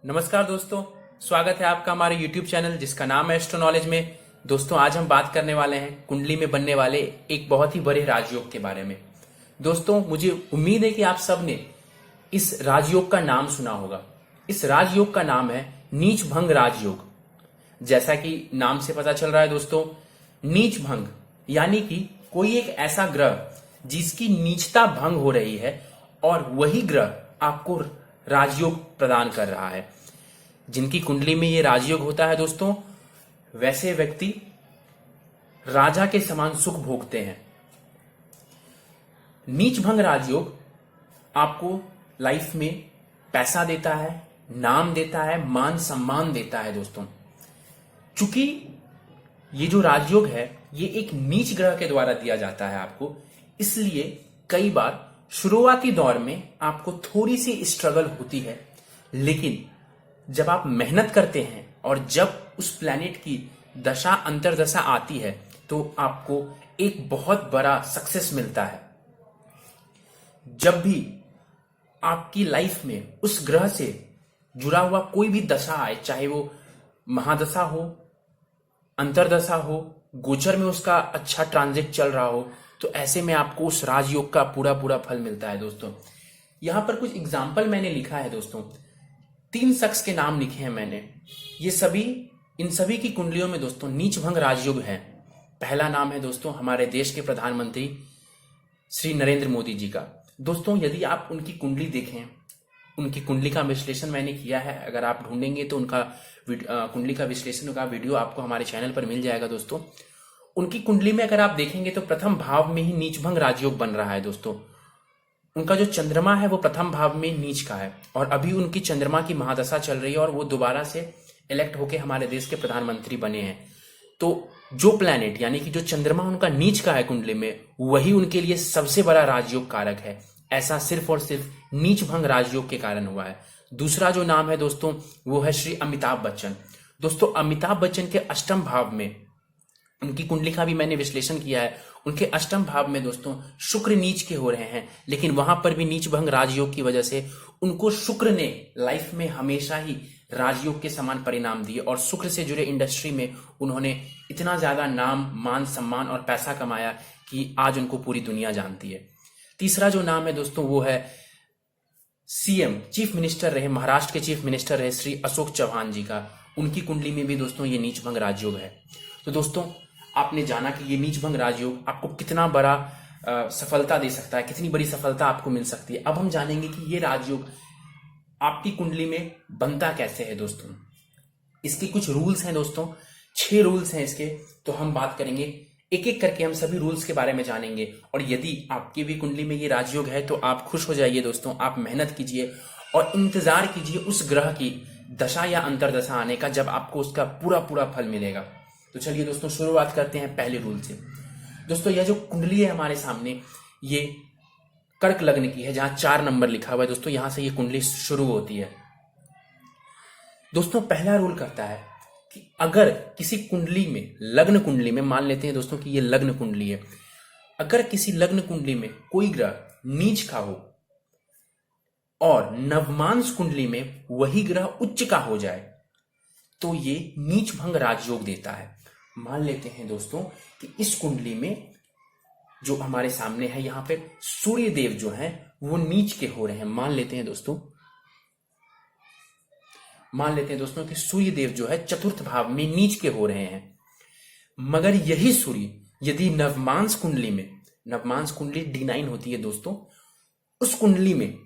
नमस्कार दोस्तों, स्वागत है आपका हमारे YouTube चैनल जिसका नाम है एस्ट्रो नॉलेज में। दोस्तों आज हम बात करने वाले हैं कुंडली में बनने वाले एक बहुत ही बड़े राजयोग के बारे में। दोस्तों मुझे उम्मीद है कि आप सब ने इस राजयोग का नाम सुना होगा। इस राजयोग का नाम है नीच भंग राजयोग। जैसा कि नाम से पता चल रहा है दोस्तों, नीच भंग यानी कि कोई एक ऐसा ग्रह जिसकी नीचता भंग हो रही है और वही ग्रह आपको राजयोग प्रदान कर रहा है। जिनकी कुंडली में ये राजयोग होता है दोस्तों, वैसे व्यक्ति राजा के समान सुख भोगते हैं। नीच भंग राजयोग आपको लाइफ में पैसा देता है, नाम देता है, मान सम्मान देता है दोस्तों। चूंकि ये जो राजयोग है ये एक नीच ग्रह के द्वारा दिया जाता है आपको, इसलिए कई बार शुरुआती दौर में आपको थोड़ी सी स्ट्रगल होती है, लेकिन जब आप मेहनत करते हैं और जब उस प्लैनेट की दशा अंतरदशा आती है तो आपको एक बहुत बड़ा सक्सेस मिलता है। जब भी आपकी लाइफ में उस ग्रह से जुड़ा हुआ कोई भी दशा आए, चाहे वो महादशा हो, अंतरदशा हो, गोचर में उसका अच्छा ट्रांजिट चल रहा हो, तो ऐसे में आपको उस राजयोग का पूरा फल मिलता है दोस्तों। यहां पर कुछ एग्जाम्पल मैंने लिखा है दोस्तों। 3 शख्स के नाम लिखे हैं मैंने। इन सभी की कुंडलियों में दोस्तों नीच भंग राजयोग है। पहला नाम है दोस्तों हमारे देश के प्रधानमंत्री श्री नरेंद्र मोदी जी का। दोस्तों यदि आप उनकी कुंडली देखें, उनकी कुंडली का विश्लेषण मैंने किया है। अगर आप ढूंढेंगे तो उनका कुंडली का विश्लेषण का वीडियो आपको हमारे चैनल पर मिल जाएगा दोस्तों। उनकी कुंडली में अगर आप देखेंगे तो प्रथम भाव में ही नीच भंग राजयोग बन रहा है दोस्तों। उनका जो चंद्रमा है वो प्रथम भाव में नीच का है और अभी उनकी चंद्रमा की महादशा चल रही है और वो दोबारा से इलेक्ट होके हमारे देश के प्रधानमंत्री बने हैं। तो जो प्लैनेट यानी कि जो चंद्रमा उनका नीच का है कुंडली में, वही उनके लिए सबसे बड़ा राजयोग कारक है। ऐसा सिर्फ और सिर्फ नीच भंग राजयोग के कारण हुआ है। दूसरा जो नाम है दोस्तों वो है श्री अमिताभ बच्चन। दोस्तों अमिताभ बच्चन के अष्टम भाव में, उनकी कुंडली का भी मैंने विश्लेषण किया है, उनके अष्टम भाव में दोस्तों शुक्र नीच के हो रहे हैं, लेकिन वहां पर भी नीच भंग राजयोग की वजह से उनको शुक्र ने लाइफ में हमेशा ही राजयोग के समान परिणाम दिए और शुक्र से जुड़े इंडस्ट्री में उन्होंने इतना ज्यादा नाम, मान, सम्मान और पैसा कमाया कि आज उनको पूरी दुनिया जानती है। तीसरा जो नाम है दोस्तों वो है सीएम, चीफ मिनिस्टर रहे, महाराष्ट्र के चीफ मिनिस्टर रहे श्री अशोक चौहान जी का। उनकी कुंडली में भी दोस्तों ये नीच भंग राजयोग है। तो दोस्तों आपने जाना कि ये नीच भंग राजयोग आपको कितना बड़ा सफलता दे सकता है, कितनी बड़ी सफलता आपको मिल सकती है। अब हम जानेंगे कि ये राजयोग आपकी कुंडली में बनता कैसे है दोस्तों। इसके कुछ रूल्स हैं दोस्तों, 6 रूल्स हैं इसके। तो हम बात करेंगे एक एक करके, हम सभी रूल्स के बारे में जानेंगे। और यदि आपकी भी कुंडली में ये राजयोग है तो आप खुश हो जाइए दोस्तों, आप मेहनत कीजिए और इंतजार कीजिए उस ग्रह की दशा या अंतरदशा आने का, जब आपको उसका पूरा फल मिलेगा। तो चलिए दोस्तों शुरुआत करते हैं पहले रूल से। दोस्तों यह जो कुंडली है हमारे सामने, ये कर्क लग्न की है, जहां 4 नंबर लिखा हुआ है दोस्तों, यहां से ये कुंडली शुरू होती है। दोस्तों पहला रूल कहता है कि अगर किसी कुंडली में, लग्न कुंडली में, मान लेते हैं दोस्तों कि ये लग्न कुंडली है, अगर किसी लग्न कुंडली में कोई ग्रह नीच का हो और नवमांश कुंडली में वही ग्रह उच्च का हो जाए तो ये नीच भंग राजयोग देता है। मान लेते हैं दोस्तों कि इस कुंडली में जो हमारे सामने है, यहां पे सूर्य देव जो हैं वो नीच के हो रहे हैं। मान लेते हैं दोस्तों कि सूर्य देव जो है चतुर्थ भाव में नीच के हो रहे हैं। मगर यही सूर्य यदि नवमांश कुंडली में, नवमांश कुंडली D9 होती है दोस्तों, उस कुंडली में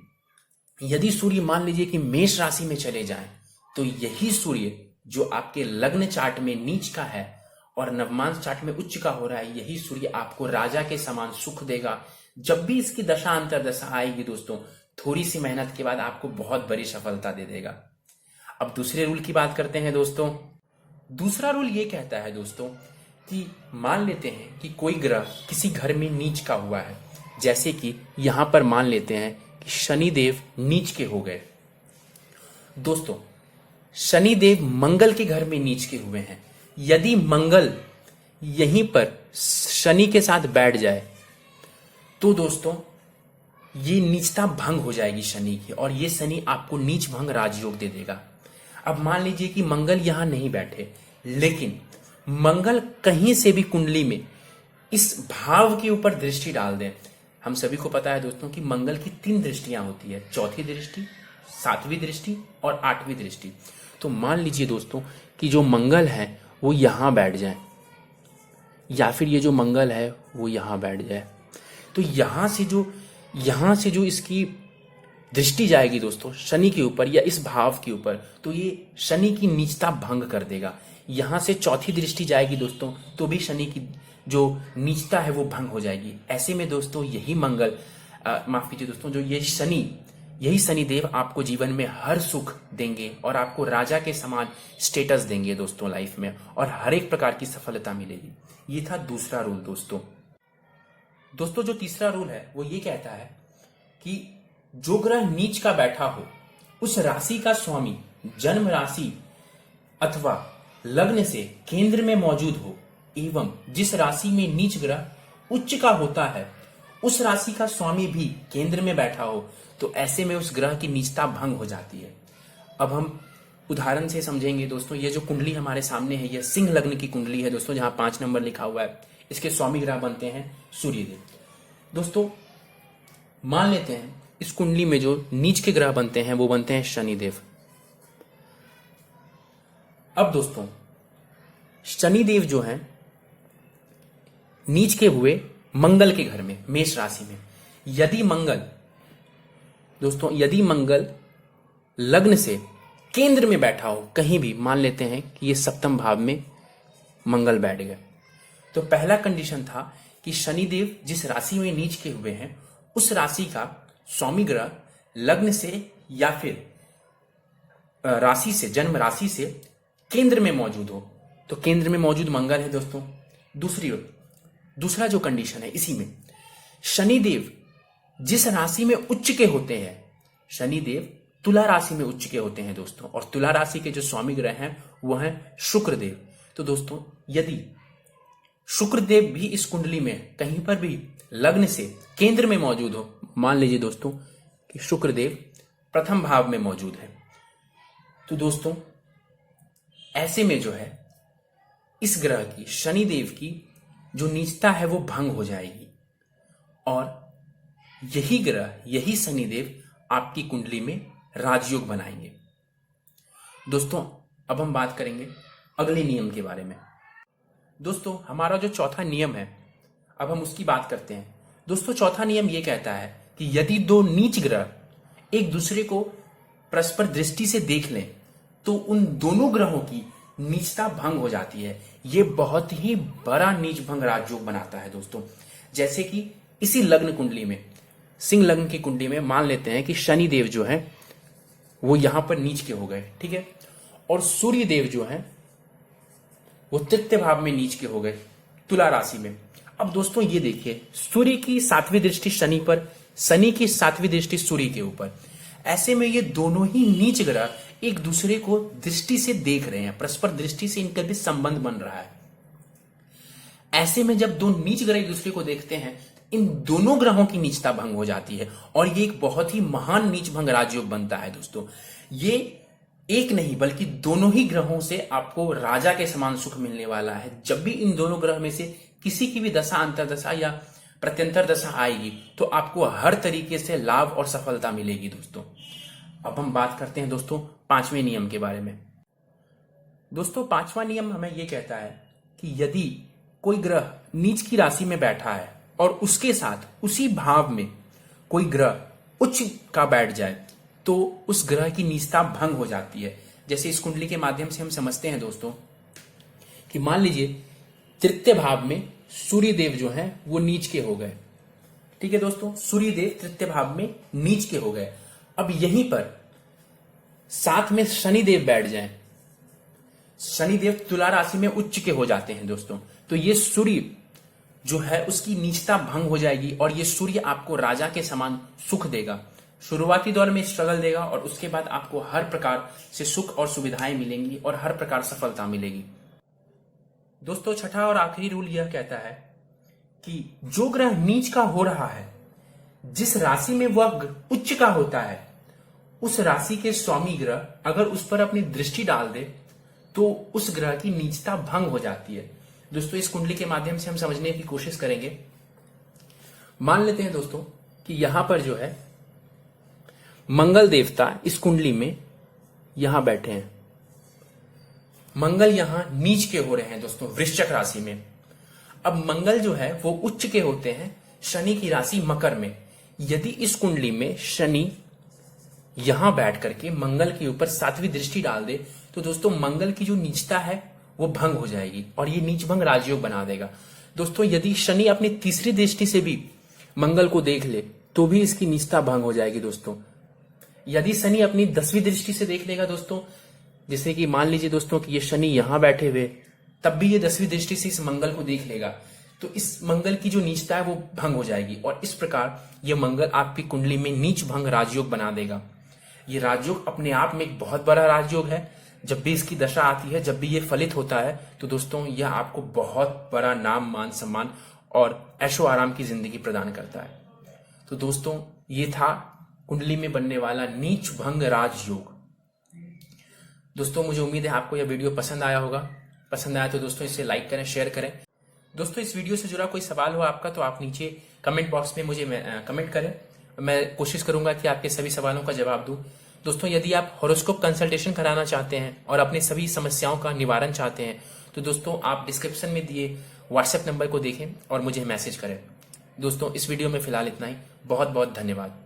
यदि सूर्य मान लीजिए कि मेष राशि में चले जाएं, तो यही सूर्य जो आपके लग्न चार्ट में नीच का है और नवमांश चार्ट में उच्च का हो रहा है, यही सूर्य आपको राजा के समान सुख देगा। जब भी इसकी दशा अंतरदशा आएगी दोस्तों, थोड़ी सी मेहनत के बाद आपको बहुत बड़ी सफलता दे देगा। अब दूसरे रूल की बात करते हैं दोस्तों। दूसरा रूल ये कहता है दोस्तों कि मान लेते हैं कि कोई ग्रह किसी घर में नीच का हुआ है, जैसे कि यहां पर मान लेते हैं कि शनिदेव नीच के हो गए। दोस्तों शनिदेव मंगल के घर में नीच के हुए हैं। यदि मंगल यहीं पर शनि के साथ बैठ जाए तो दोस्तों ये नीचता भंग हो जाएगी शनि की, और ये शनि आपको नीच भंग राजयोग दे देगा। अब मान लीजिए कि मंगल यहां नहीं बैठे, लेकिन मंगल कहीं से भी कुंडली में इस भाव के ऊपर दृष्टि डाल दें। हम सभी को पता है दोस्तों कि मंगल की 3 दृष्टियां होती है, चौथी दृष्टि, 7वीं दृष्टि और 8वीं दृष्टि। तो मान लीजिए दोस्तों कि जो मंगल है वो यहां बैठ जाए, या फिर ये जो मंगल है वो यहां बैठ जाए, तो यहां से जो इसकी दृष्टि जाएगी दोस्तों शनि के ऊपर या इस भाव के ऊपर, तो ये शनि की नीचता भंग कर देगा। यहां से चौथी दृष्टि जाएगी दोस्तों, तो भी शनि की जो नीचता है वो भंग हो जाएगी। ऐसे में दोस्तों यही मंगल, माफ कीजिए दोस्तों, जो यही शनि देव आपको जीवन में हर सुख देंगे और आपको राजा के समान स्टेटस देंगे दोस्तों लाइफ में, और हर एक प्रकार की सफलता मिलेगी। ये था दूसरा रूल दोस्तों। जो तीसरा रूल है वो ये कहता है कि जो ग्रह नीच का बैठा हो, उस राशि का स्वामी जन्म राशि अथवा लग्न से केंद्र में मौजूद हो, एवं जिस राशि में नीच ग्रह उच्च का होता है उस राशि का स्वामी भी केंद्र में बैठा हो, तो ऐसे में उस ग्रह की नीचता भंग हो जाती है। अब हम उदाहरण से समझेंगे दोस्तों। ये जो कुंडली हमारे सामने है, यह सिंह लग्न की कुंडली है दोस्तों, जहां 5 नंबर लिखा हुआ है। इसके स्वामी ग्रह बनते हैं सूर्यदेव। दोस्तों मान लेते हैं इस कुंडली में जो नीच के ग्रह बनते हैं वो बनते हैं शनिदेव। अब दोस्तों शनिदेव जो है नीच के हुए मंगल के घर में, मेष राशि में, यदि मंगल लग्न से केंद्र में बैठा हो कहीं भी, मान लेते हैं कि ये 7वें भाव में मंगल बैठ गए, तो पहला कंडीशन था कि शनिदेव जिस राशि में नीच के हुए हैं उस राशि का स्वामी ग्रह लग्न से या फिर राशि से, जन्म राशि से केंद्र में मौजूद हो। तो केंद्र में मौजूद मंगल है दोस्तों। दूसरा जो कंडीशन है इसी में, शनिदेव जिस राशि में उच्च के होते हैं, शनिदेव तुला राशि में उच्च के होते हैं दोस्तों, और तुला राशि के जो स्वामी ग्रह हैं वो हैं शुक्रदेव। तो दोस्तों यदि शुक्रदेव भी इस कुंडली में कहीं पर भी लग्न से केंद्र में मौजूद हो, मान लीजिए दोस्तों कि शुक्रदेव प्रथम भाव में मौजूद है, तो दोस्तों ऐसे में जो है इस ग्रह की, शनिदेव की जो नीचता है वो भंग हो जाएगी, और यही ग्रह, यही शनिदेव आपकी कुंडली में राजयोग बनाएंगे। दोस्तों अब हम बात करेंगे अगले नियम के बारे में। दोस्तों हमारा जो चौथा नियम है, अब हम उसकी बात करते हैं। दोस्तों चौथा नियम यह कहता है कि यदि 2 नीच ग्रह एक दूसरे को परस्पर दृष्टि से देख लें तो उन दोनों ग्रहों की नीचता भंग हो जाती है। यह बहुत ही बड़ा नीच भंग राजयोग बनाता है दोस्तों। जैसे कि इसी लग्न कुंडली में, सिंह लग्न की कुंडली में मान लेते हैं कि शनिदेव जो है वो यहां पर नीच के हो गए, ठीक है, और सूर्य देव जो है वो 3य भाव में नीच के हो गए तुला राशि में। अब दोस्तों ये देखिए, सूर्य की 7वीं दृष्टि शनि पर, शनि की 7वीं दृष्टि सूर्य के ऊपर। ऐसे में ये दोनों ही नीच ग्रह एक दूसरे को दृष्टि से देख रहे हैं, परस्पर दृष्टि से इनका भी संबंध बन रहा है। ऐसे में जब 2 नीच ग्रह एक दूसरे को देखते हैं, इन दोनों ग्रहों की नीचता भंग हो जाती है, और ये एक बहुत ही महान नीच भंग राजयोग बनता है दोस्तों। ये एक नहीं बल्कि दोनों ही ग्रहों से आपको राजा के समान सुख मिलने वाला है। जब भी इन दोनों ग्रह में से किसी की भी दशा, अंतरदशा या प्रत्यंतर दशा आएगी तो आपको हर तरीके से लाभ और सफलता मिलेगी दोस्तों। अब हम बात करते हैं दोस्तों 5वें नियम के बारे में। दोस्तों 5वां नियम हमें यह कहता है कि यदि कोई ग्रह नीच की राशि में बैठा है और उसके साथ उसी भाव में कोई ग्रह उच्च का बैठ जाए तो उस ग्रह की नीचता भंग हो जाती है। जैसे इस कुंडली के माध्यम से हम समझते हैं दोस्तों कि मान लीजिए 3य भाव में सूर्यदेव जो हैं वो नीच के हो गए, ठीक है दोस्तों, सूर्यदेव 3य भाव में नीच के हो गए। अब यहीं पर साथ में शनिदेव बैठ जाएं, शनिदेव तुला राशि में उच्च के हो जाते हैं दोस्तों, तो ये सूर्य जो है उसकी नीचता भंग हो जाएगी, और ये सूर्य आपको राजा के समान सुख देगा। शुरुआती दौर में स्ट्रगल देगा और उसके बाद आपको हर प्रकार से सुख और सुविधाएं मिलेंगी और हर प्रकार सफलता मिलेगी। दोस्तों छठा और आखिरी रूल यह कहता है कि जो ग्रह नीच का हो रहा है, जिस राशि में वह उच्च का होता है उस राशि के स्वामी ग्रह अगर उस पर अपनी दृष्टि डाल दे तो उस ग्रह की नीचता भंग हो जाती है। दोस्तों इस कुंडली के माध्यम से हम समझने की कोशिश करेंगे। मान लेते हैं दोस्तों कि यहां पर जो है मंगल देवता इस कुंडली में यहां बैठे हैं। मंगल यहां नीच के हो रहे हैं दोस्तों वृश्चिक राशि में। अब मंगल जो है वो उच्च के होते हैं शनि की राशि मकर में। यदि इस कुंडली में शनि यहां बैठ करके मंगल के ऊपर 7वीं दृष्टि डाल दे तो दोस्तों मंगल की जो नीचता है वो भंग हो जाएगी और ये नीच भंग राजयोग बना देगा। दोस्तों यदि शनि अपनी तीसरी दृष्टि से भी मंगल को देख ले तो भी इसकी नीचता भंग हो जाएगी दोस्तों। यदि शनि अपनी 10वीं दृष्टि से देख लेगा दोस्तों, जैसे कि मान लीजिए दोस्तों कि ये शनि यहां बैठे हुए तब भी ये 10वीं दृष्टि से इस मंगल को देख लेगा तो इस मंगल की जो नीचता है वो भंग हो जाएगी और इस प्रकार ये मंगल आपकी कुंडली में नीच भंग राजयोग बना देगा। ये राजयोग अपने आप में एक बहुत बड़ा राजयोग है। जब भी इसकी दशा आती है, जब भी ये फलित होता है तो दोस्तों यह आपको बहुत बड़ा नाम मान सम्मान और ऐशो आराम की जिंदगी प्रदान करता है। तो दोस्तों ये था कुंडली में बनने वाला नीच भंग राजयोग। दोस्तों मुझे उम्मीद है आपको यह वीडियो पसंद आया होगा। पसंद आया तो दोस्तों इसे लाइक करें, शेयर करें। दोस्तों इस वीडियो से जुड़ा कोई सवाल हो आपका तो आप नीचे कमेंट बॉक्स में मुझे कमेंट करें। मैं कोशिश करूंगा कि आपके सभी सवालों का जवाब दूं। दोस्तों यदि आप हॉरोस्कोप कंसल्टेशन कराना चाहते हैं और अपनी सभी समस्याओं का निवारण चाहते हैं तो दोस्तों आप डिस्क्रिप्शन में दिए व्हाट्सएप नंबर को देखें और मुझे मैसेज करें। दोस्तों इस वीडियो में फिलहाल इतना ही। बहुत बहुत धन्यवाद।